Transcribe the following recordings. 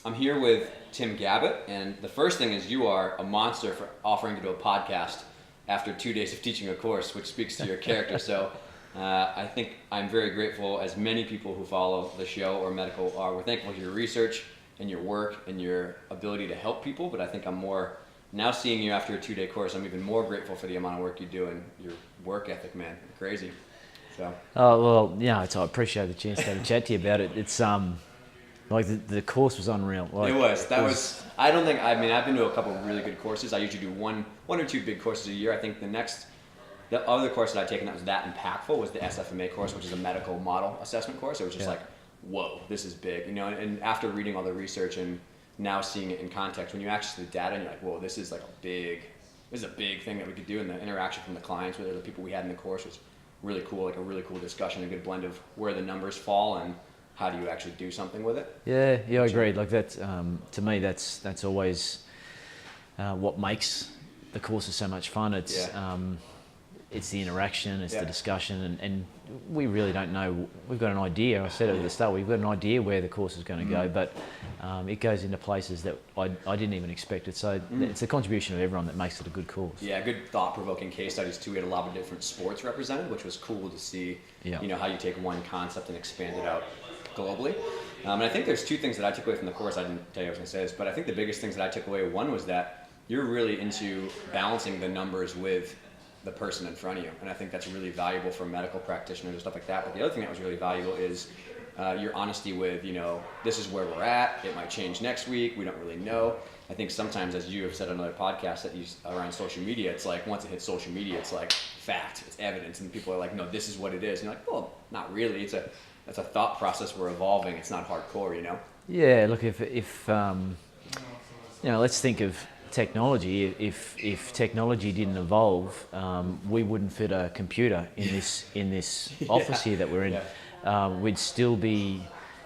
I'm here with Tim Gabbet, and the first thing is you are a monster for offering to do a podcast after 2 days of teaching a course, which speaks to your character. So I think I'm very grateful, as many people who follow the show or medical are. We're thankful for your research and your work and your ability to help people, but I think I'm more, now seeing you after a 2-day course, I'm even more grateful for the amount of work you do and your work ethic, man. Crazy. So. Oh, well, yeah, I appreciate the chance to have a chat to you about it. It's like the course was unreal. Like, it was. I don't think, I've been to a couple of really good courses. I usually do one or two big courses a year. I think the other course that I've taken that was that impactful was the SFMA course, which is a medical model assessment course. It was just like, whoa, this is big, and after reading all the research and now seeing it in context, when you actually see the data and you're like, whoa, this is a big thing that we could do, and the interaction from the clients with the people we had in the course was really cool, like a really cool discussion, a good blend of where the numbers fall and how do you actually do something with it. Yeah, I agree. Like that, to me, that's always what makes the courses so much fun. It's the interaction, it's the discussion, and we really don't know. We've got an idea. I said it at the start. We've got an idea where the course is going to go, but it goes into places that I didn't even expect it. So it's the contribution of everyone that makes it a good course. Yeah, good thought-provoking case studies too. We had a lot of different sports represented, which was cool to see. How you take one concept and expand it out globally. And I think there's two things that I took away from the course. I didn't tell you I was going to say this, but I think the biggest things that I took away, one was that you're really into balancing the numbers with the person in front of you, and I think that's really valuable for medical practitioners and stuff like that. But the other thing that was really valuable is your honesty with, this is where we're at. It might change next week. We don't really know. I think sometimes, as you have said on another podcast that you around social media, it's like once it hits social media, it's like fact, it's evidence, and people are like, no, this is what it is. And you're like, well, not really. That's a thought process we're evolving. It's not hardcore, Yeah, look, if let's think of technology. If technology didn't evolve, we wouldn't fit a computer in this office here that we're in. Yeah. We'd still be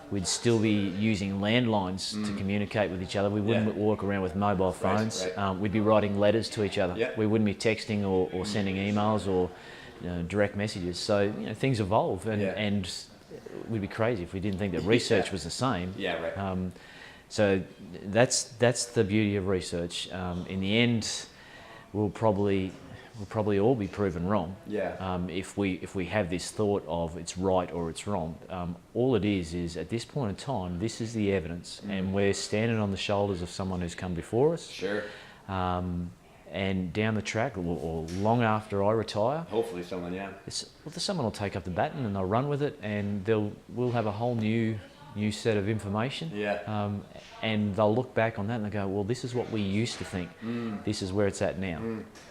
using landlines to communicate with each other. We wouldn't walk around with mobile phones. Right. We'd be writing letters to each other. Yeah. We wouldn't be texting or sending emails or direct messages. So things evolve, and we'd be crazy if we didn't think that research was the same. Yeah, right. So that's the beauty of research. In the end, we'll probably all be proven wrong. Yeah. If we have this thought of it's right or it's wrong. All it is at this point in time, this is the evidence, and we're standing on the shoulders of someone who's come before us. Sure. And down the track, or long after I retire, hopefully someone, someone will take up the baton and they'll run with it, and we'll have a whole new set of information. Yeah. And they'll look back on that and they'll go, well, this is what we used to think. This is where it's at now.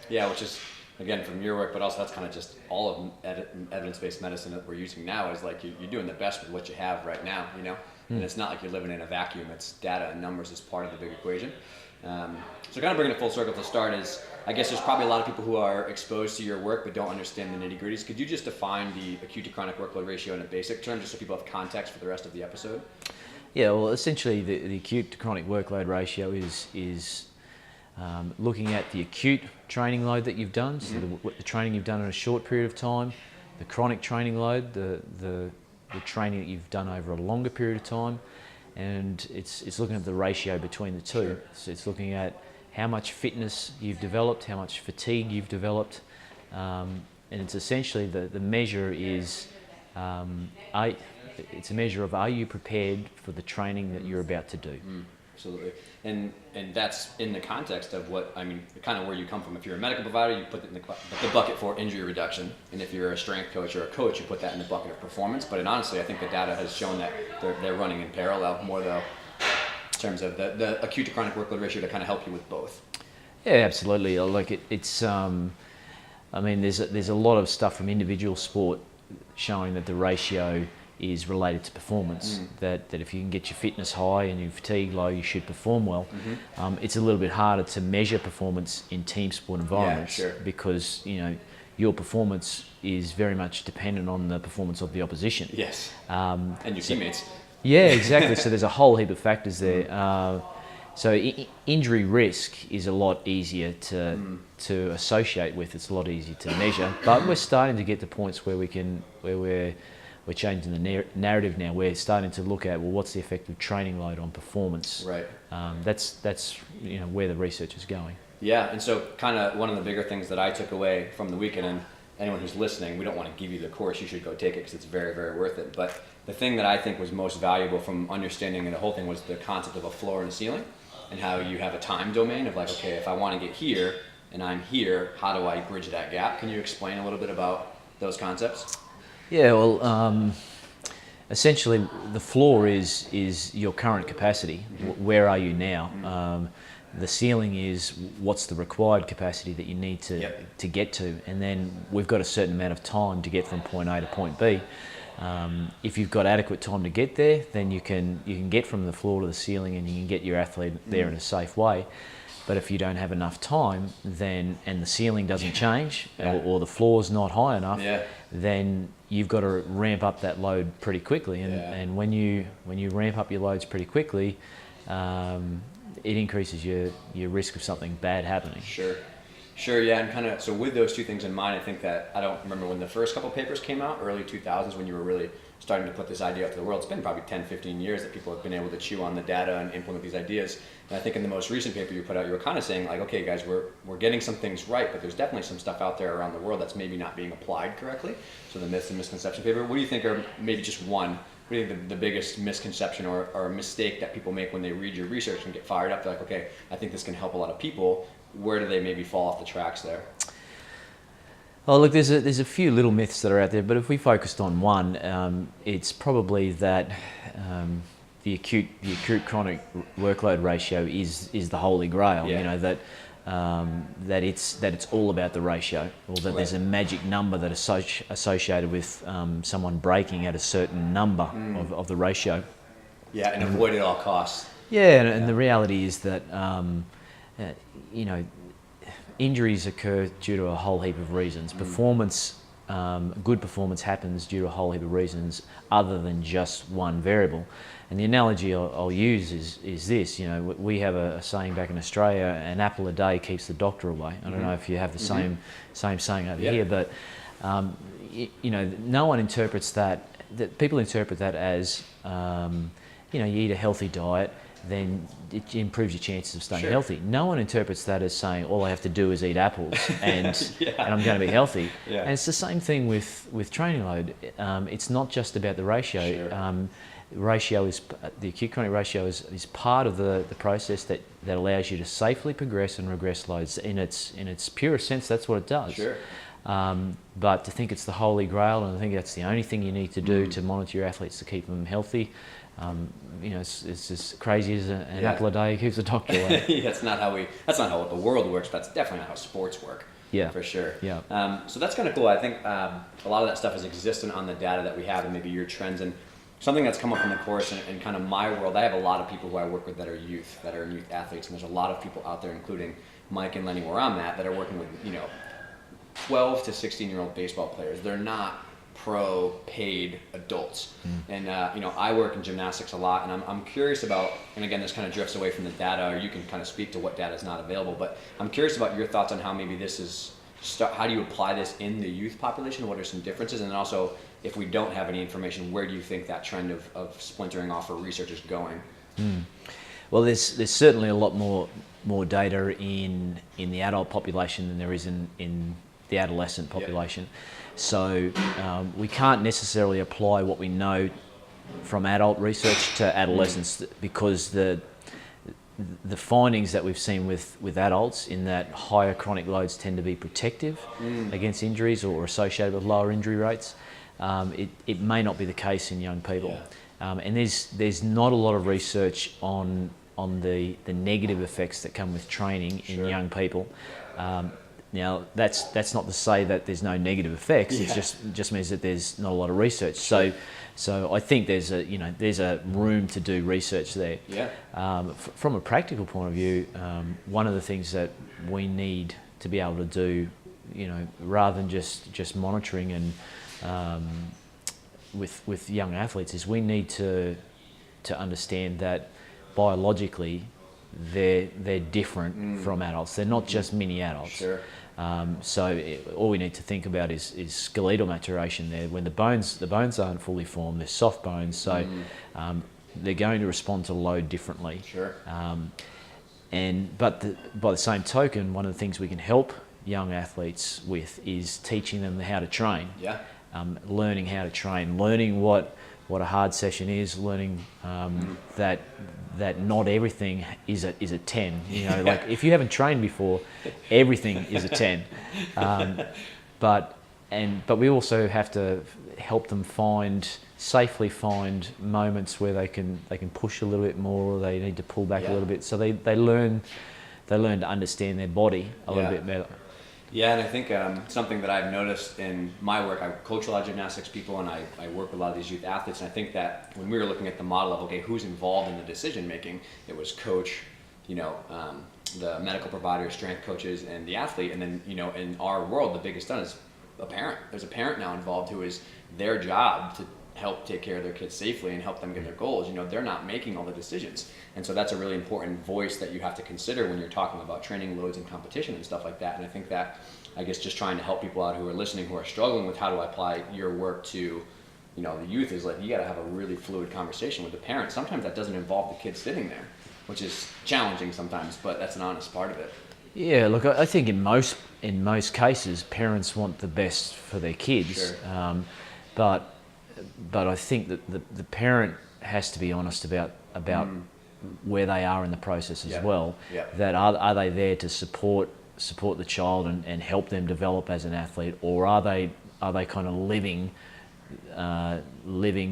Yeah, which is, again, from your work, but also that's kind of just all of evidence-based medicine that we're using now is like you're doing the best with what you have right now, And it's not like you're living in a vacuum. It's data and numbers as part of the big equation. So kind of bringing it full circle to start is, I guess there's probably a lot of people who are exposed to your work but don't understand the nitty-gritties. Could you just define the acute to chronic workload ratio in a basic term, just so people have context for the rest of the episode? Yeah, well, essentially the acute to chronic workload ratio is looking at the acute training load that you've done, so the training you've done in a short period of time, the chronic training load, the training that you've done over a longer period of time, and it's looking at the ratio between the two. Sure. So it's looking at how much fitness you've developed, how much fatigue you've developed, and it's essentially the measure is it's a measure of, are you prepared for the training that you're about to do? Absolutely. And that's in the context of kind of where you come from. If you're a medical provider, you put it in the bucket for injury reduction. And if you're a strength coach or a coach, you put that in the bucket of performance. But honestly, I think the data has shown that they're running in parallel more, though, in terms of the acute to chronic workload ratio to kind of help you with both. Yeah, absolutely. Like it's there's a lot of stuff from individual sport showing that the ratio is related to performance, that if you can get your fitness high and your fatigue low, you should perform well. It's a little bit harder to measure performance in team sport environments, because your performance is very much dependent on the performance of the opposition. Yes. And your teammates. Yeah, exactly. So there's a whole heap of factors there. So injury risk is a lot easier to associate with. It's a lot easier to measure, but we're starting to get to points where we're we're changing the narrative now. We're starting to look at, well, what's the effect of training load on performance? Right. That's where the research is going. Yeah, and so kind of one of the bigger things that I took away from the weekend, and anyone who's listening, we don't want to give you the course, you should go take it because it's very, very worth it. But the thing that I think was most valuable from understanding the whole thing was the concept of a floor and a ceiling, and how you have a time domain of like, okay, if I want to get here and I'm here, how do I bridge that gap? Can you explain a little bit about those concepts? Yeah, well, essentially the floor is your current capacity. Where are you now? The ceiling is what's the required capacity that you need to get to, and then we've got a certain amount of time to get from point A to point B. If you've got adequate time to get there, then you can get from the floor to the ceiling, and you can get your athlete there in a safe way. But if you don't have enough time, then and the ceiling doesn't change, or the floor's not high enough, then you've got to ramp up that load pretty quickly. And when you ramp up your loads pretty quickly, it increases your risk of something bad happening. Sure, yeah, and kind of, so with those two things in mind, I think that, I don't remember when the first couple papers came out, early 2000s, when you were really starting to put this idea out to the world. It's been probably 10, 15 years that people have been able to chew on the data and implement these ideas. And I think in the most recent paper you put out, you were kind of saying like, okay guys, we're getting some things right, but there's definitely some stuff out there around the world that's maybe not being applied correctly. So the myths and misconception paper, what do you think are maybe just one, what do you think the biggest misconception or mistake that people make when they read your research and get fired up? They're like, okay, I think this can help a lot of people. Where do they maybe fall off the tracks there? Oh, look, there's a few little myths that are out there, but if we focused on one, it's probably that the acute chronic workload ratio is the holy grail. You know, that it's all about the ratio, or that there's a magic number that is associated with someone breaking at a certain number of the ratio. Yeah, and avoid it at all costs. Yeah, and the reality is that injuries occur due to a whole heap of reasons. Good performance happens due to a whole heap of reasons other than just one variable. And the analogy I'll use is this. You know, we have a saying back in Australia: an apple a day keeps the doctor away. I don't know if you have the same saying over here, but no one interprets that. People interpret that as you eat a healthy diet, then it improves your chances of staying healthy. No one interprets that as saying all I have to do is eat apples and I'm going to be healthy. And it's the same thing with training load. It's not just about the ratio. The acute chronic ratio is part of the process that allows you to safely progress and regress loads. In its purest sense, that's what it does. But to think it's the holy grail, and I think that's the only thing you need to do to monitor your athletes to keep them healthy, it's as crazy as an apple a day keeps the doctor away. That's not how the world works, but that's definitely not how sports work. For sure. So that's kind of cool. I think a lot of that stuff is existent on the data that we have, and maybe your trends. And something that's come up in the course and kind of my world, I have a lot of people who I work with that are youth athletes, and there's a lot of people out there, including Mike and Lenny, where I'm at, that are working with 12 to 16-year-old baseball players. They're not pro paid adults. And I work in gymnastics a lot, and I'm curious about, and again this kind of drifts away from the data, or you can kind of speak to what data is not available, but I'm curious about your thoughts on how maybe this is how do you apply this in the youth population? What are some differences? And then also, if we don't have any information, where do you think that trend of splintering off for research is going? Well, there's certainly a lot more data in the adult population than there is in the adolescent population. So we can't necessarily apply what we know from adult research to adolescents, because the findings that we've seen with adults, in that higher chronic loads tend to be protective against injuries or associated with lower injury rates. It may not be the case in young people. And there's not a lot of research on the negative effects that come with training in young people. Now that's not to say that there's no negative effects. It just means that there's not a lot of research. So I think there's a room to do research there. From a practical point of view, one of the things that we need to be able to do, rather than just monitoring and with young athletes, is we need to understand that biologically they're different from adults. They're not just mini adults. Sure. All we need to think about is skeletal maturation there. When the bones aren't fully formed, they're soft bones, so they're going to respond to load differently. Sure. But by the same token, one of the things we can help young athletes with is teaching them how to train. Yeah. Learning how to train, learning what a hard session is, learning that not everything is a 10. You know, like if you haven't trained before, everything is a 10. But we also have to help them safely find moments where they can push a little bit more, or they need to pull back a little bit. So they learn to understand their body a little bit better. Yeah, and I think something that I've noticed in my work, I coach a lot of gymnastics people, and I work with a lot of these youth athletes, and I think that when we were looking at the model of, okay, who's involved in the decision making, it was coach, the medical provider, strength coaches, and the athlete. And then, in our world, the biggest one is a parent. There's a parent now involved who is their job to help take care of their kids safely and help them get their goals. They're not making all the decisions. And so that's a really important voice that you have to consider when you're talking about training loads and competition and stuff like that. And I think that, just trying to help people out who are listening, who are struggling with how to apply your work to, the youth, is like, you got to have a really fluid conversation with the parents. Sometimes that doesn't involve the kids sitting there, which is challenging sometimes, but that's an honest part of it. Yeah, look, I think in most cases, parents want the best for their kids. Sure. But I think that the parent has to be honest about where they are in the process as well. Yeah. That are they there to support the child and help them develop as an athlete, or are they kind of living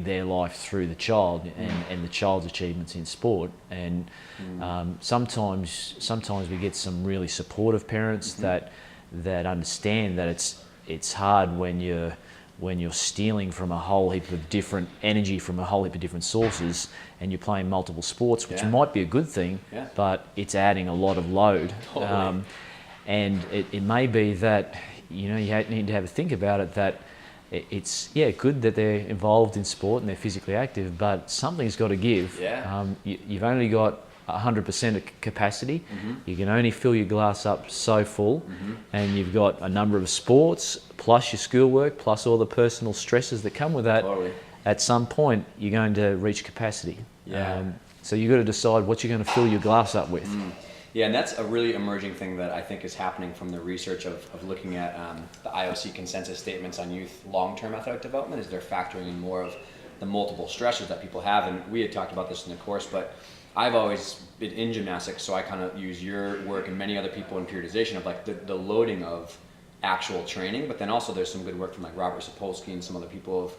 their life through the child and the child's achievements in sport? And sometimes we get some really supportive parents that understand that it's hard when you're stealing from a whole heap of different energy from a whole heap of different sources, and you're playing multiple sports, which might be a good thing, but it's adding a lot of load. Totally. And it may be that you need to have a think about it, that it's good that they're involved in sport and they're physically active, but something's got to give. You've only got 100% of capacity. You can only fill your glass up so full, and you've got a number of sports plus your schoolwork plus all the personal stresses that come with that. Totally. At some point you're going to reach capacity. So you've got to decide what you're going to fill your glass up with. Yeah, and that's a really emerging thing that I think is happening from the research of looking at the IOC consensus statements on youth long-term athletic development, is they're factoring in more of the multiple stressors that people have. And we had talked about this in the course, but I've always been in gymnastics, so I kind of use your work and many other people in periodization of like the loading of actual training, but then also there's some good work from like Robert Sapolsky and some other people of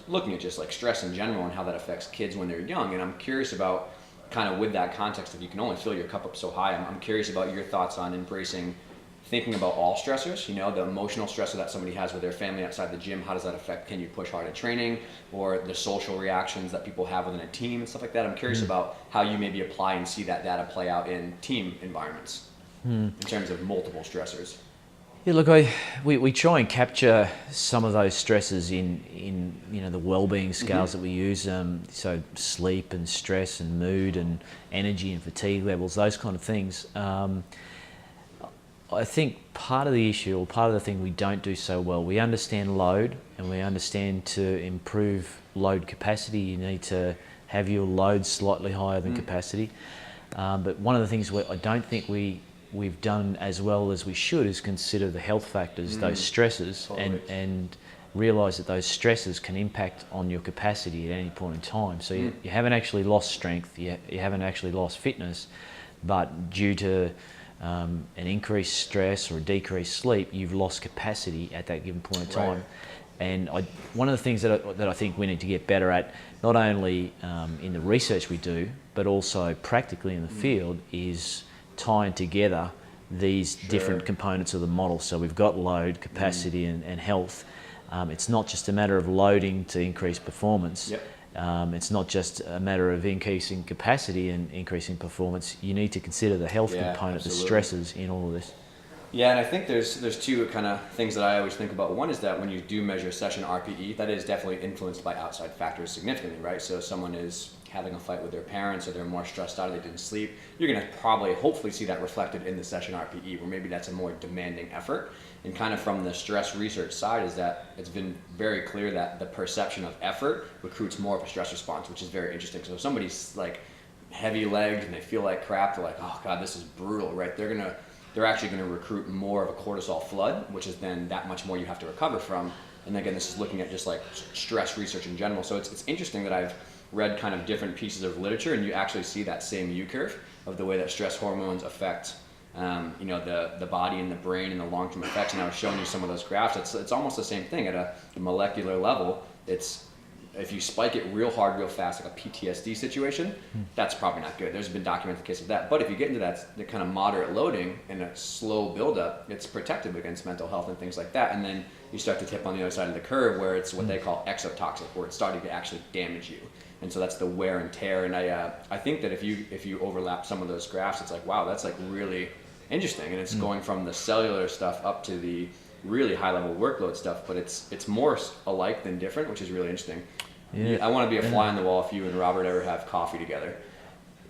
looking at just like stress in general and how that affects kids when they're young. And I'm curious about, kind of with that context, if you can only fill your cup up so high, I'm curious about your thoughts on thinking about all stressors, the emotional stressor that somebody has with their family outside the gym. How does that affect, can you push hard at training, or the social reactions that people have within a team and stuff like that? I'm curious about how you maybe apply and see that data play out in team environments in terms of multiple stressors. Yeah, look, we try and capture some of those stresses in the well-being scales that we use. So sleep and stress and mood and energy and fatigue levels, those kind of things. I think part of the issue, or part of the thing we don't do so well, we understand load, and we understand to improve load capacity, you need to have your load slightly higher than capacity. But one of the things I don't think we've done as well as we should is consider the health factors, those stresses, and realise that those stresses can impact on your capacity at any point in time. So you haven't actually lost strength, you haven't actually lost fitness, but due to an increased stress or a decreased sleep, you've lost capacity at that given point in time. And one of the things that I think we need to get better at, not only in the research we do, but also practically in the field, is tying together these different components of the model. So we've got load, capacity, and health. It's not just a matter of loading to increase performance. It's not just a matter of increasing capacity and increasing performance. You need to consider the health component, the stresses in all of this. Yeah, and I think there's two kind of things that I always think about. One is that when you do measure session RPE, that is definitely influenced by outside factors significantly, right? So if someone is having a fight with their parents, or they're more stressed out, or they didn't sleep, you're going to probably hopefully see that reflected in the session RPE, where maybe that's a more demanding effort. And kind of from the stress research side is that it's been very clear that the perception of effort recruits more of a stress response, which is very interesting. So if somebody's like heavy legged and they feel like crap, they're like, oh God, this is brutal, right? They're actually going to recruit more of a cortisol flood, which is then that much more you have to recover from. And again, this is looking at just like stress research in general. So it's interesting that I've read kind of different pieces of literature, and you actually see that same U-curve of the way that stress hormones affect the body and the brain and the long-term effects. And I was showing you some of those graphs. It's almost the same thing at a molecular level. It's if you spike it real hard, real fast, like a PTSD situation, that's probably not good. There's been documented case of that. But if you get into the kind of moderate loading and a slow buildup, it's protective against mental health and things like that. And then you start to tip on the other side of the curve, where it's what they call exotoxic, where it's starting to actually damage you. And so that's the wear and tear. And I think that if you overlap some of those graphs, it's like, wow, that's like really interesting. And it's going from the cellular stuff up to the really high level workload stuff, but it's more alike than different, which is really interesting. Yeah. I want to be a fly on the wall if you and Robert ever have coffee together.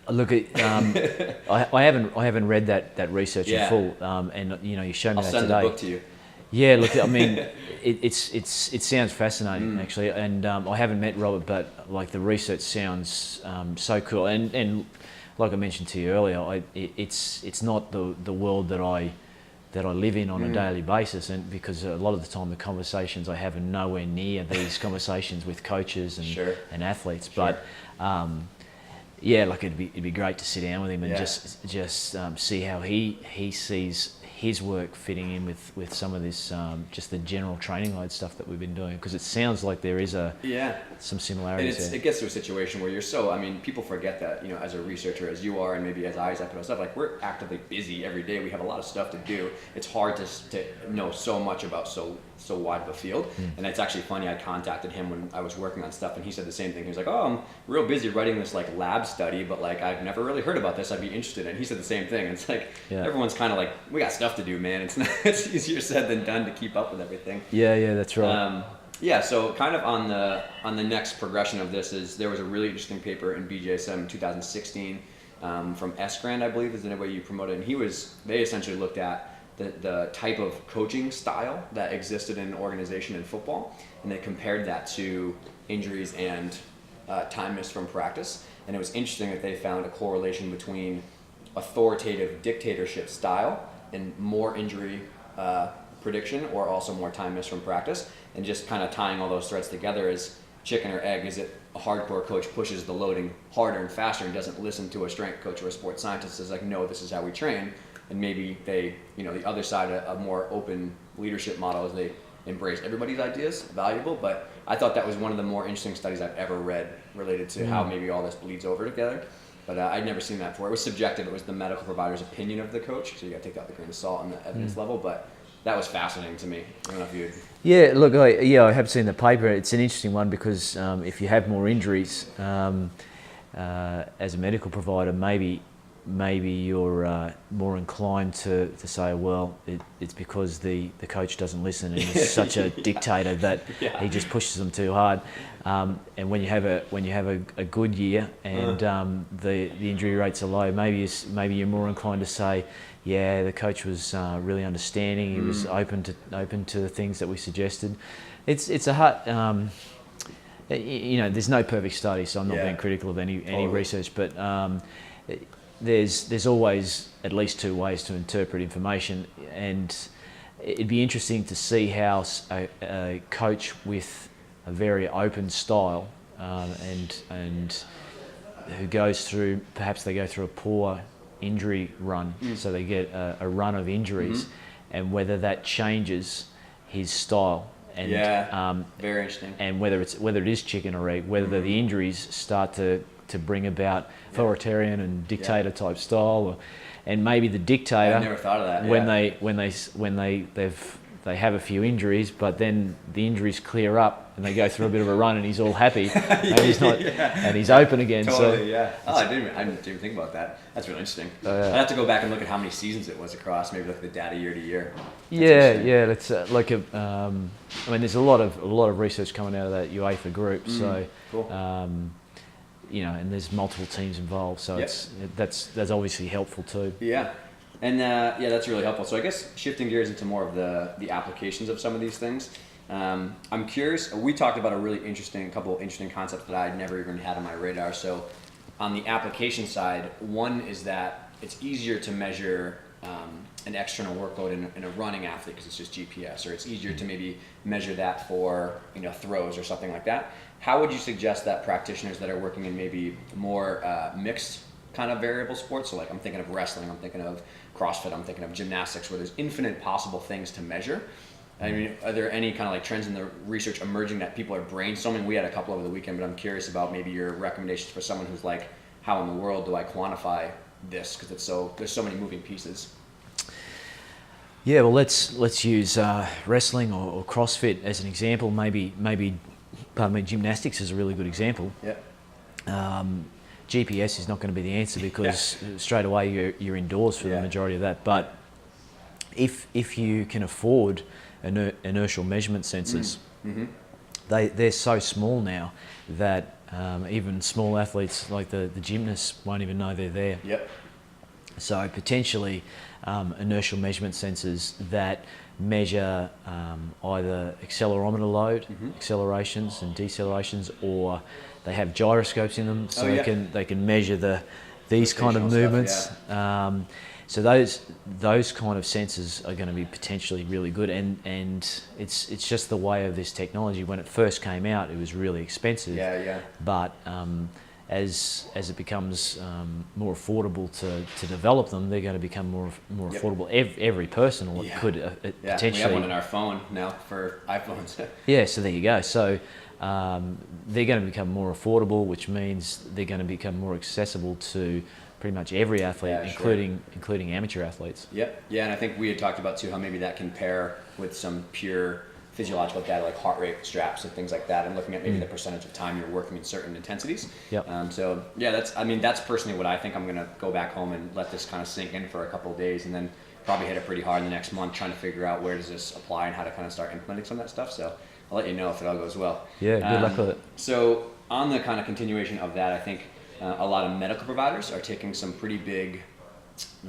Look, I haven't read that research in full, and you showed me that today. I'll send the book to you. Yeah, look, I mean, it sounds fascinating actually, and I haven't met Robert, but like the research sounds so cool, and like I mentioned to you earlier, it's not the world that I live in on a daily basis, and because a lot of the time the conversations I have are nowhere near these conversations with coaches and athletes, but like it'd be great to sit down with him and just see how he sees his work fitting in with some of this, just the general training load stuff that we've been doing, because it sounds like there is some similarities. And it gets to a situation where people forget that, as a researcher, as you are, and maybe as I put on stuff, like we're actively busy every day. We have a lot of stuff to do. It's hard to know so much about so wide of a field. And it's actually funny, I contacted him when I was working on stuff, and he said the same thing. He was like, oh, I'm real busy writing this like lab study, but like I've never really heard about this. I'd be interested in it. He said the same thing. And it's like everyone's kind of like, we got stuff to do, man. It's easier said than done to keep up with everything. Yeah, that's right. So kind of on the next progression of this is there was a really interesting paper in BJSM in 2016 from S-Grand, I believe is the way you promote it, and they essentially looked at the type of coaching style that existed in an organization in football, and they compared that to injuries and time missed from practice. And it was interesting that they found a correlation between authoritative dictatorship style and more injury prediction, or also more time missed from practice. And just kind of tying all those threads together is chicken or egg. Is it a hardcore coach pushes the loading harder and faster and doesn't listen to a strength coach or a sports scientist, is like, no, this is how we train? And maybe they, the other side, a more open leadership model, is they embrace everybody's ideas, valuable. But I thought that was one of the more interesting studies I've ever read related to how maybe all this bleeds over together. But I'd never seen that before. It was subjective. It was the medical provider's opinion of the coach, so you got to take that with a grain of salt on the evidence level. But that was fascinating to me. I don't know if you. Yeah, look, I have seen the paper. It's an interesting one because if you have more injuries as a medical provider, maybe you're more inclined to say, well, it's because the coach doesn't listen and he's such a dictator that he just pushes them too hard. And when you have a good year and the injury rates are low, maybe you're more inclined to say, yeah, the coach was really understanding. He was open to the things that we suggested. It's a hard. There's no perfect study, so I'm not being critical of any research, but. There's always at least two ways to interpret information, and it'd be interesting to see how a coach with a very open style and who goes through a poor injury run, so they get a run of injuries, and whether that changes his style. And, very interesting. And whether it is chicken or egg, whether the injuries start to bring about authoritarian and dictator type style, and maybe the dictator. I never thought of that. When they have a few injuries, but then the injuries clear up and they go through a bit of a run and he's all happy and he's not and he's open again. Totally, I didn't even think about that. That's really interesting. I'd have to go back and look at how many seasons it was across. Maybe look at the data year to year. That's there's a lot of research coming out of that UEFA group. So. Cool. and there's multiple teams involved, so that's obviously helpful too. Yeah. And that's really helpful. So I guess shifting gears into more of the applications of some of these things. I'm curious. We talked about a couple interesting concepts that I'd never even had on my radar. So on the application side, one is that it's easier to measure an external workload in a running athlete because it's just GPS, or it's easier to maybe measure that for throws or something like that. How would you suggest that practitioners that are working in maybe more mixed kind of variable sports, so like I'm thinking of wrestling, I'm thinking of CrossFit, I'm thinking of gymnastics, where there's infinite possible things to measure. I mean, are there any kind of like trends in the research emerging that people are brainstorming? We had a couple over the weekend, but I'm curious about maybe your recommendations for someone who's like, how in the world do I quantify this? Because there's so many moving pieces. Yeah, well, let's use wrestling or CrossFit as an example. Maybe gymnastics is a really good example. Yeah. GPS is not going to be the answer because straight away you're indoors for the majority of that. But if you can afford inertial measurement sensors, they're so small now that even small athletes like the gymnasts won't even know they're there. Yep. So potentially inertial measurement sensors that measure either accelerometer load, accelerations and decelerations, or they have gyroscopes in them, so they can measure these kind of movements. So those kind of sensors are going to be potentially really good, and it's just the way of this technology. When it first came out, it was really expensive. But as it becomes more affordable to develop them, they're going to become more affordable. Every person could potentially. We have one in our phone now for iPhones. So there you go. So they're going to become more affordable, which means they're going to become more accessible to pretty much every athlete, including amateur athletes. Yeah, and I think we had talked about too how maybe that can pair with some pure physiological data like heart rate straps and things like that, and looking at maybe the percentage of time you're working in certain intensities. That's personally what I think. I'm going to go back home and let this kind of sink in for a couple of days, and then probably hit it pretty hard in the next month trying to figure out where does this apply and how to kind of start implementing some of that stuff. So I'll let you know if it all goes well. Yeah, good luck with it. So on the kind of continuation of that, I think a lot of medical providers are taking some pretty big,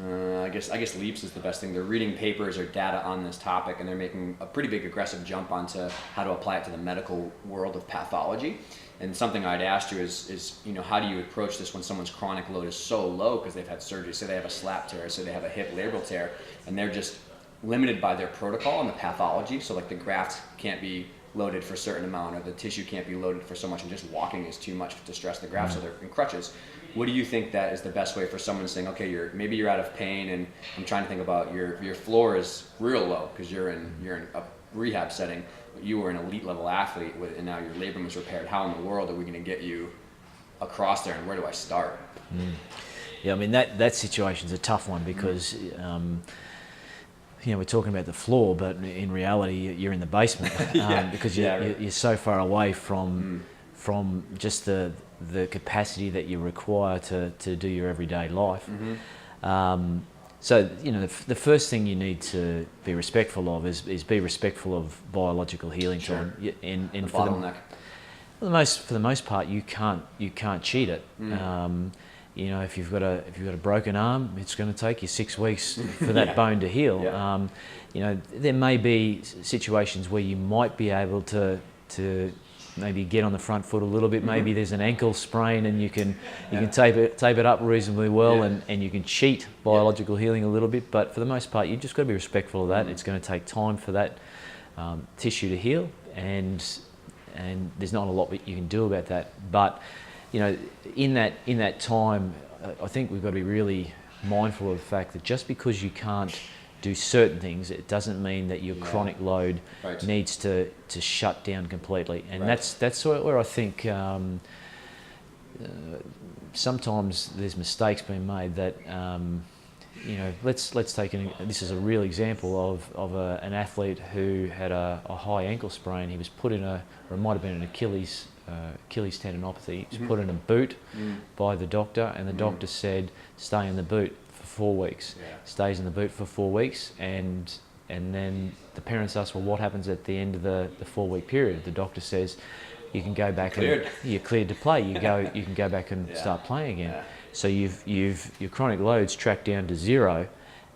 I guess leaps is the best thing. They're reading papers or data on this topic, and they're making a pretty big aggressive jump onto how to apply it to the medical world of pathology. And something I'd asked you is how do you approach this when someone's chronic load is so low because they've had surgery, say they have a slap tear, say they have a hip labral tear, and they're just limited by their protocol and the pathology. So like the graft can't be loaded for a certain amount, or the tissue can't be loaded for so much, and just walking is too much to stress the graft, so they're in crutches. What do you think that is the best way for someone saying, okay, maybe you're out of pain, and I'm trying to think about your floor is real low because you're in a rehab setting, but you were an elite level athlete and now your labrum is repaired. How in the world are we going to get you across there, and where do I start? Yeah, I mean that situation's a tough one because we're talking about the floor, but in reality you're in the basement because you're so far away from just the capacity that you require to do your everyday life. So the first thing you need to be respectful of is be respectful of biological healing time. And the for bottleneck. For the most part, you can't cheat it. If you've got a broken arm, it's going to take you 6 weeks for that bone to heal. There may be situations where you might be able to maybe get on the front foot a little bit. Maybe there's an ankle sprain and you can tape it up reasonably well, and you can cheat biological healing a little bit. But for the most part, you just got to be respectful of that. It's going to take time for that tissue to heal, and there's not a lot that you can do about that. But in that time, I think we've got to be really mindful of the fact that just because you can't do certain things, it doesn't mean that your chronic load needs to shut down completely. And that's where I think sometimes there's mistakes being made that let's take this is a real example of an athlete who had a high ankle sprain. He was put in or it might have been an Achilles tendinopathy. He was put in a boot by the doctor, and the doctor said stay in the boot for 4 weeks. Stays in the boot for 4 weeks, and then the parents ask, well, what happens at the end of the 4 week period? The doctor says you can go back and you're cleared to play. You can go back and start playing again. Yeah. So your chronic loads tracked down to 0,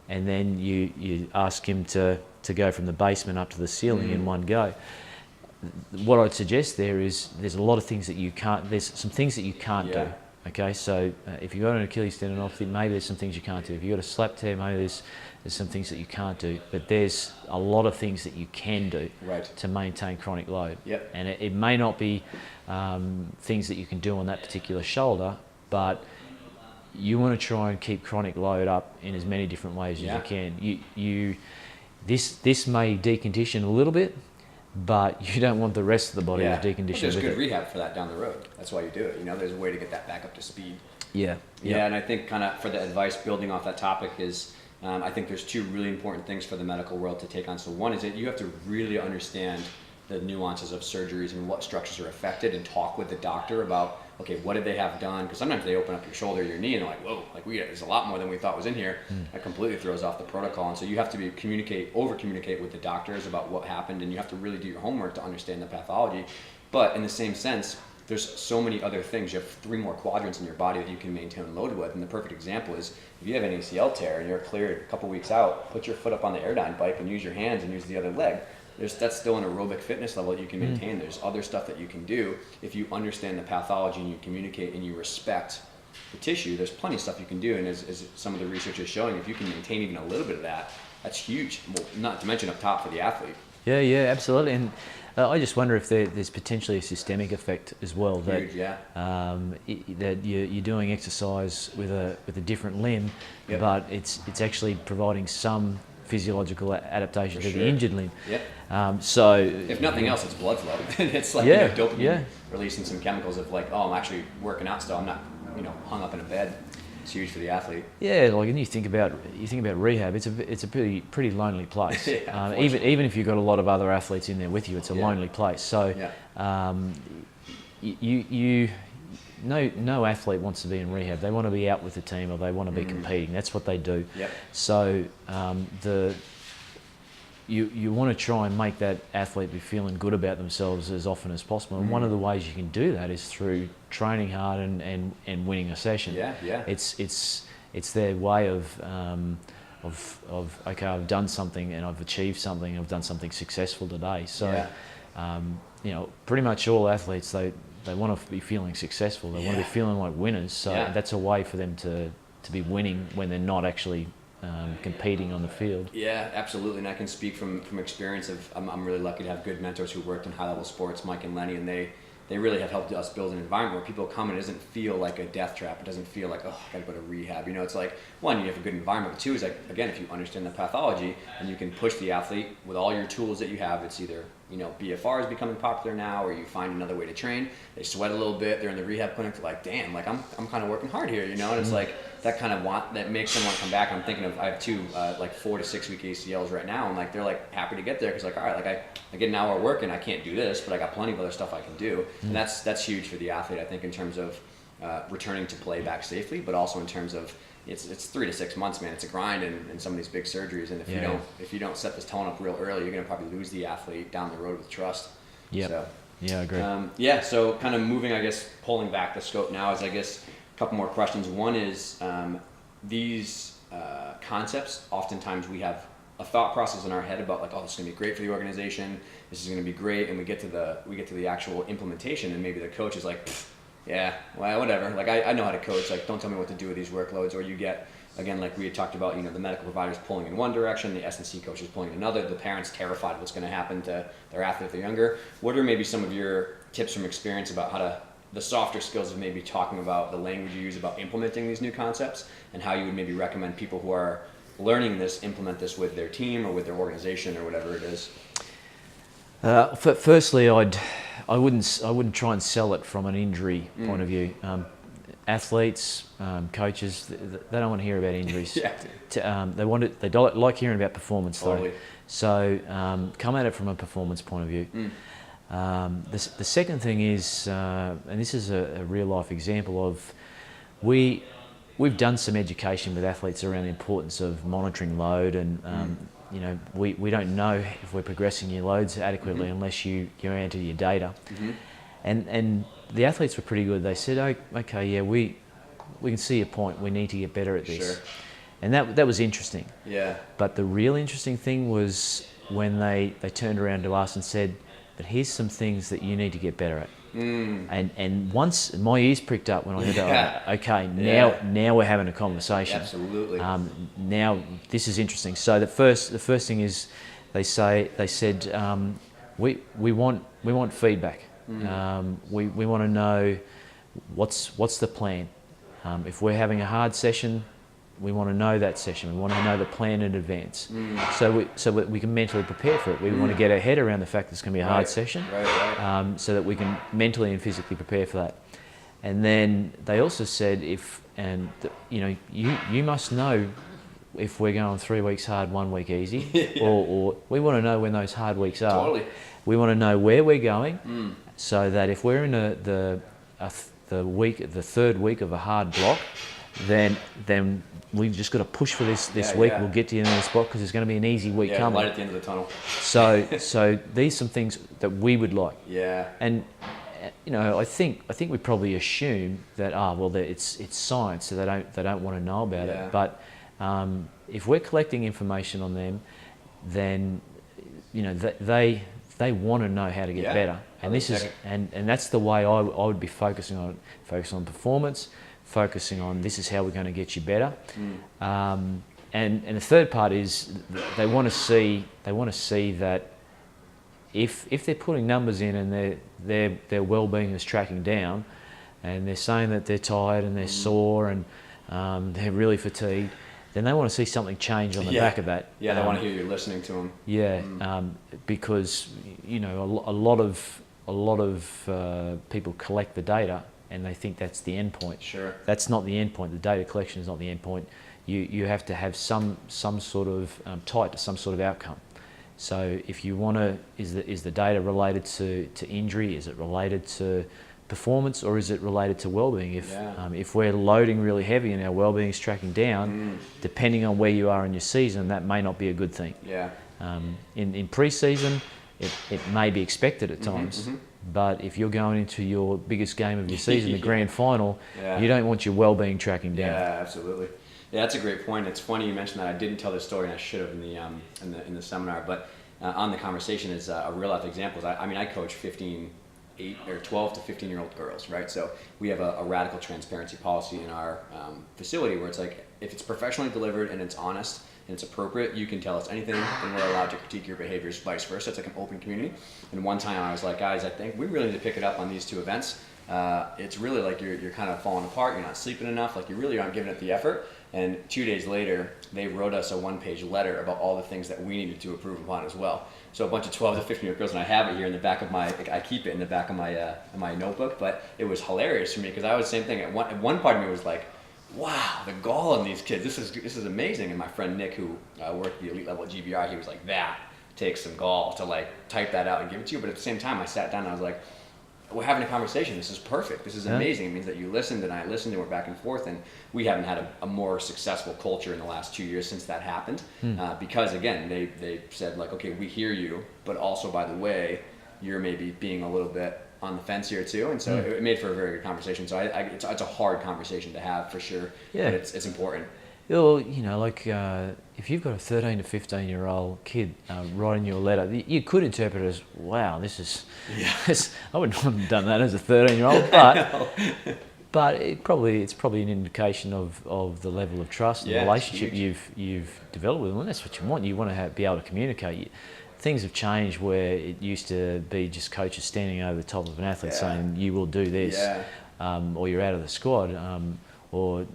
and then you ask him to go from the basement up to the ceiling in one go. What I'd suggest there is there's a lot of things that you can't. There's some things that you can't do. Okay, so if you've got an Achilles tendinopathy, maybe there's some things you can't do. If you've got a slap tear, maybe there's some things that you can't do. But there's a lot of things that you can do to maintain chronic load. Yep. And it may not be things that you can do on that particular shoulder, but you want to try and keep chronic load up in as many different ways as you can. This may decondition a little bit, but you don't want the rest of the body to decondition. There's good rehab for that down the road. That's why you do it. You know, there's a way to get that back up to speed. Yeah. Yeah, and I think kind of for the advice building off that topic is, I think there's 2 really important things for the medical world to take on. So one is that you have to really understand the nuances of surgeries and what structures are affected, and talk with the doctor about, okay, what did they have done? Because sometimes they open up your shoulder, your knee, and they're like, whoa, like there's a lot more than we thought was in here. That completely throws off the protocol. And so you have to over communicate with the doctors about what happened, and you have to really do your homework to understand the pathology. But in the same sense, there's so many other things. You have 3 more quadrants in your body that you can maintain load with. And the perfect example is if you have an ACL tear and you're cleared a couple weeks out, put your foot up on the Airdyne bike and use your hands and use the other leg. That's still an aerobic fitness level that you can maintain. There's other stuff that you can do if you understand the pathology and you communicate and you respect the tissue. There's plenty of stuff you can do, and as some of the research is showing, if you can maintain even a little bit of that, that's huge. Well, not to mention up top for the athlete. Yeah, absolutely. And I just wonder if there's potentially a systemic effect as well. Huge, that you're doing exercise with a different limb, but it's actually providing some physiological adaptation to the injured limb. So if nothing else, it's blood flow. It's like dopamine releasing some chemicals of like, oh, I'm actually working out still. I'm not, hung up in a bed. It's huge for the athlete. Yeah, like, and you think about rehab. It's a pretty lonely place. Even if you've got a lot of other athletes in there with you, it's a lonely place. So no athlete wants to be in rehab. They want to be out with the team, or they want to be competing. That's what they do. So you want to try and make that athlete be feeling good about themselves as often as possible. And one of the ways you can do that is through training hard and winning a session. It's their way of okay, I've done something and I've achieved something. I've done something successful today. So pretty much all athletes, they want to be feeling successful. They want to be feeling like winners. So that's a way for them to be winning when they're not actually competing on the field. Yeah, absolutely. And I can speak from experience of, I'm really lucky to have good mentors who worked in high-level sports, Mike and Lenny, and they really have helped us build an environment where people come and it doesn't feel like a death trap. It doesn't feel like, oh, I gotta go to rehab. It's like, one, you have a good environment, but 2 is like, again, if you understand the pathology and you can push the athlete with all your tools that you have, it's either, BFR is becoming popular now, or you find another way to train. They sweat a little bit, they're in the rehab clinic, they're like, damn, like I'm kind of working hard here, and it's like that kind of that makes them want to come back. I'm thinking of, I have 2 like 4 to 6 week ACLs right now, and like they're like happy to get there because like, all right, like I get an hour of work and I can't do this, but I got plenty of other stuff I can do, and that's huge for the athlete, I think, in terms of returning to play back safely, but also in terms of it's 3 to 6 months, man. It's a grind in some of these big surgeries, and if you don't set this tone up real early, you're gonna probably lose the athlete down the road with trust. So, I agree. So kind of moving, I guess, pulling back the scope now is, I guess, a couple more questions. One is these concepts. Oftentimes we have a thought process in our head about like, oh, this is gonna be great for the organization. This is gonna be great, and we get to the actual implementation, and maybe the coach is like, yeah, well, whatever. Like I know how to coach. Like, don't tell me what to do with these workloads. Or you get, again, like we had talked about, the medical providers pulling in one direction, the S&C coaches pulling in another, the parents terrified what's going to happen to their athlete if they're younger. What are maybe some of your tips from experience about how the softer skills of maybe talking about the language you use about implementing these new concepts, and how you would maybe recommend people who are learning this implement this with their team or with their organization or whatever it is? Firstly, I wouldn't try and sell it from an injury point of view. Athletes, coaches, they don't want to hear about injuries. They like hearing about performance though. So come at it from a performance point of view. The second thing is, and this is a real life example of, we've done some education with athletes around the importance of monitoring load, and we don't know if we're progressing your loads adequately unless you enter your data. And the athletes were pretty good. They said, "Oh, okay, yeah, we can see your point. We need to get better at this." Sure. And that was interesting. Yeah. But the real interesting thing was when they turned around to us and said, "But here's some things that you need to get better at." And once my ears pricked up when I heard that, okay, now we're having a conversation. Absolutely. Now this is interesting. So the first thing is they said we want feedback. We want to know what's the plan. If we're having a hard session, we want to know that session. We want to know the plan in advance, so we can mentally prepare for it. We want to get our head around the fact that it's going to be a hard session, so that we can mentally and physically prepare for that. And then they also said, you must know if we're going 3 weeks hard, 1 week easy, or we want to know when those hard weeks are. Totally. We want to know where we're going, so that if we're in the third week of a hard block, then we've just got to push for this week. We'll get to the end of the spot because there's going to be an easy week coming. Light at the end of the tunnel. So these are some things that we would like. Yeah. And I think we probably assume that it's science, so they don't want to know about it. But if we're collecting information on them, then they want to know how to get better. And this is and that's the way I would be focusing on performance. Focusing on this is how we're going to get you better, and the third part is they want to see that if they're putting numbers in and their well-being is tracking down, and they're saying that they're tired and they're sore and they're really fatigued, then they want to see something change on the back of that. Yeah, they want to hear you listening to them. Yeah, because a lot of people collect the data and they think that's the end point. Sure. That's not the end point. The data collection is not the end point. You have to have some sort of tied to some sort of outcome. So if you want to, is the data related to injury? Is it related to performance, or is it related to well-being? If we're loading really heavy and our well-being is tracking down, depending on where you are in your season, that may not be a good thing. Yeah. In pre-season, it may be expected at times. But if you're going into your biggest game of your season, the grand final, you don't want your well-being tracking down. Yeah, absolutely. Yeah, that's a great point. It's funny you mentioned that. I didn't tell this story, and I should have in the seminar. But on the conversation is a real life example. I coach 12 to 15-year-old girls, right? So we have a radical transparency policy in our facility where it's like, if it's professionally delivered and it's honest and it's appropriate, you can tell us anything and we're allowed to critique your behaviors, vice versa. It's like an open community. And one time I was like, guys, I think we really need to pick it up on these two events. It's really like you're kind of falling apart, you're not sleeping enough, like you really aren't giving it the effort. And 2 days later, they wrote us a 1-page letter about all the things that we needed to improve upon as well. So a bunch of 12 to 15-year-old girls, and I have it here in the back of I keep it in the back of my notebook, but it was hilarious for me because I was the same thing. At one part of me was like, wow, the gall in these kids, this is amazing. And my friend Nick, who worked the elite level at GBR, he was like, that takes some gall to like type that out and give it to you. But at the same time, I sat down and I was like, we're having a conversation. This is perfect. This is amazing. It means that you listened and I listened and we're back and forth. And we haven't had a more successful culture in the last 2 years since that happened. Because again, they said like, okay, we hear you, but also by the way, you're maybe being a little bit on the fence here too. And so it made for a very good conversation. So it's a hard conversation to have for sure. Yeah. But it's important. Well, if you've got a 13 to 15-year-old kid writing you a letter, you could interpret it as, wow, I wouldn't have done that as a 13-year-old, but it's probably an indication of the level of trust and relationship you've developed with them, and that's what you want. You want to be able to communicate. Things have changed where it used to be just coaches standing over the top of an athlete saying, you will do this, or you're out of the squad, or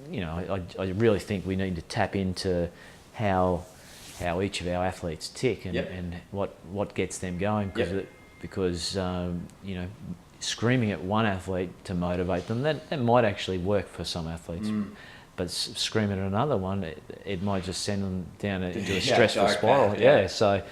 I really think we need to tap into how each of our athletes tick and what gets them going, because screaming at one athlete to motivate them, that might actually work for some athletes, but screaming at another one, it might just send them down into a stressful spiral. So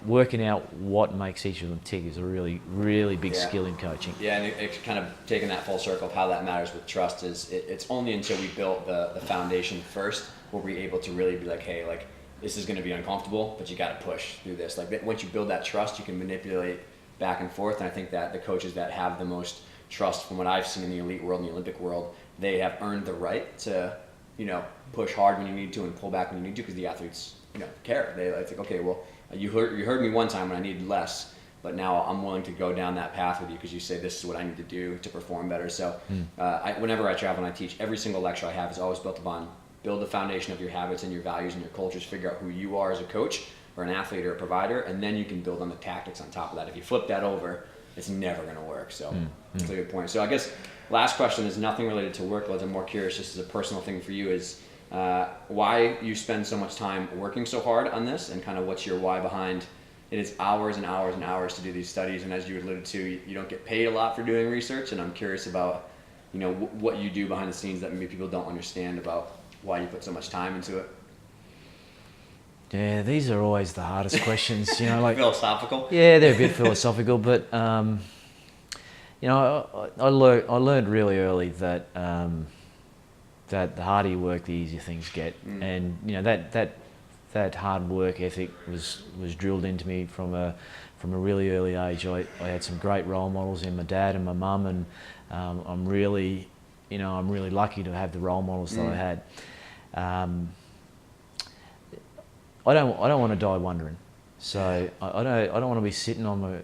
working out what makes each of them tick is a really, really big skill in coaching. Yeah, and it's kind of taking that full circle of how that matters with trust is it's only until we built the foundation first were we able to really be like, hey, like this is going to be uncomfortable, but you got to push through this. Like once you build that trust, you can manipulate back and forth. And I think that the coaches that have the most trust from what I've seen in the elite world and the Olympic world, they have earned the right to, push hard when you need to and pull back when you need to, because the athletes, care. They think, okay, well, you heard me one time when I needed less, but now I'm willing to go down that path with you because you say this is what I need to do to perform better. So whenever I travel and I teach, every single lecture I have is always built upon build the foundation of your habits and your values and your cultures, figure out who you are as a coach or an athlete or a provider, and then you can build on the tactics on top of that. If you flip that over, it's never going to work. So that's a good point. So I guess last question is nothing related to workloads. I'm more curious, just as a personal thing for you, is why you spend so much time working so hard on this, and kind of what's your why behind it. Is hours and hours and hours to do these studies, and as you alluded to, you don't get paid a lot for doing research, and I'm curious about what you do behind the scenes that maybe people don't understand about why you put so much time into it. Yeah, these are always the hardest questions, like philosophical. Yeah, they're a bit philosophical, but I learned really early that that the harder you work, the easier things get, and that hard work ethic was drilled into me from a really early age. I had some great role models in my dad and my mum, and I'm really lucky to have the role models that I had. I don't want to die wondering, so I don't want to be sitting on my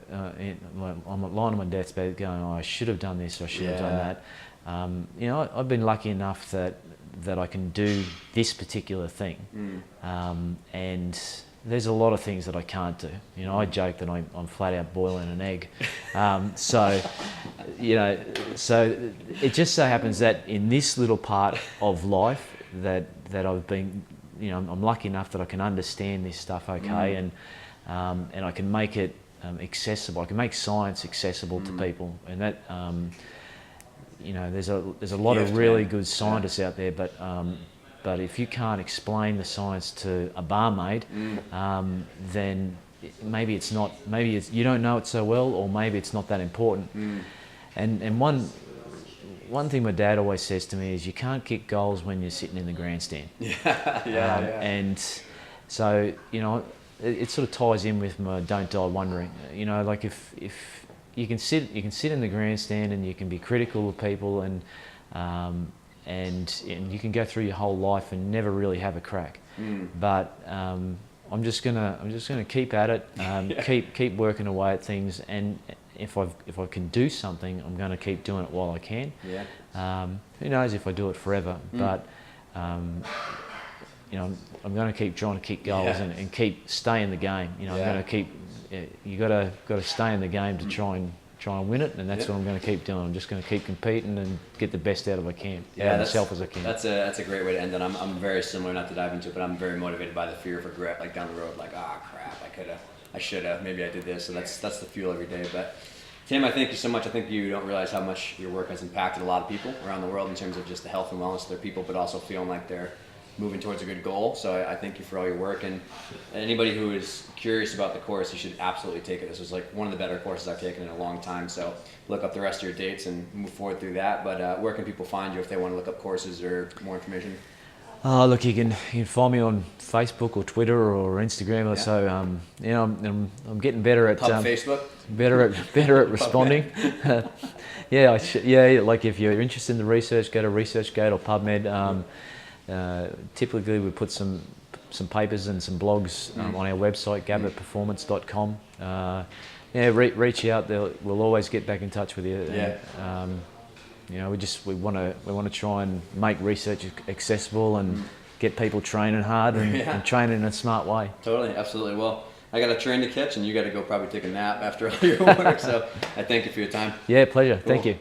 lying on my deathbed going, oh, I should have done this, or I should have done that. I've been lucky enough that I can do this particular thing, and there's a lot of things that I can't do. I joke that I'm flat out boiling an egg. So it just so happens that in this little part of life that I've been, I'm lucky enough that I can understand this stuff okay, and I can make it accessible. I can make science accessible to people, and that there's a lot of really good scientists out there, but if you can't explain the science to a barmaid, then maybe you don't know it so well, or maybe it's not that important. And one thing my dad always says to me is, you can't kick goals when you're sitting in the grandstand. And so it sort of ties in with my don't die wondering. Like if you can sit in the grandstand and you can be critical of people, and you can go through your whole life and never really have a crack. But I'm just gonna keep at it, keep working away at things, and if I can do something, I'm going to keep doing it while I can. Who knows if I do it forever? But I'm going to keep trying to kick goals and keep stay in the game. I'm going to keep. You got to stay in the game to try and win it, and that's what I'm going to keep doing. I'm just going to keep competing and get the best out of myself as I can. That's a great way to end it. I'm very similar, not to dive into it, but I'm very motivated by the fear of regret, like down the road, like crap, I should have, maybe I did this. So that's the fuel every day. But Tim, I thank you so much. I think you don't realize how much your work has impacted a lot of people around the world in terms of just the health and wellness of their people, but also feeling like they're moving towards a good goal. So I thank you for all your work, and anybody who is curious about the course, you should absolutely take it. This was like one of the better courses I've taken in a long time. So look up the rest of your dates and move forward through that. But where can people find you if they want to look up courses or more information? Look, you can find me on Facebook or Twitter or Instagram. So I'm getting better at Facebook. Better at responding. Like if you're interested in the research, go to ResearchGate or PubMed. Typically we put some papers and some blogs on our website, GabbetPerformance.com. Reach out. We'll always get back in touch with you. We want to try and make research accessible and get people training hard and training in a smart way. Totally, absolutely. Well, I got a train to catch, and you got to go probably take a nap after all your work. So I thank you for your time. Yeah, pleasure. Cool. Thank you.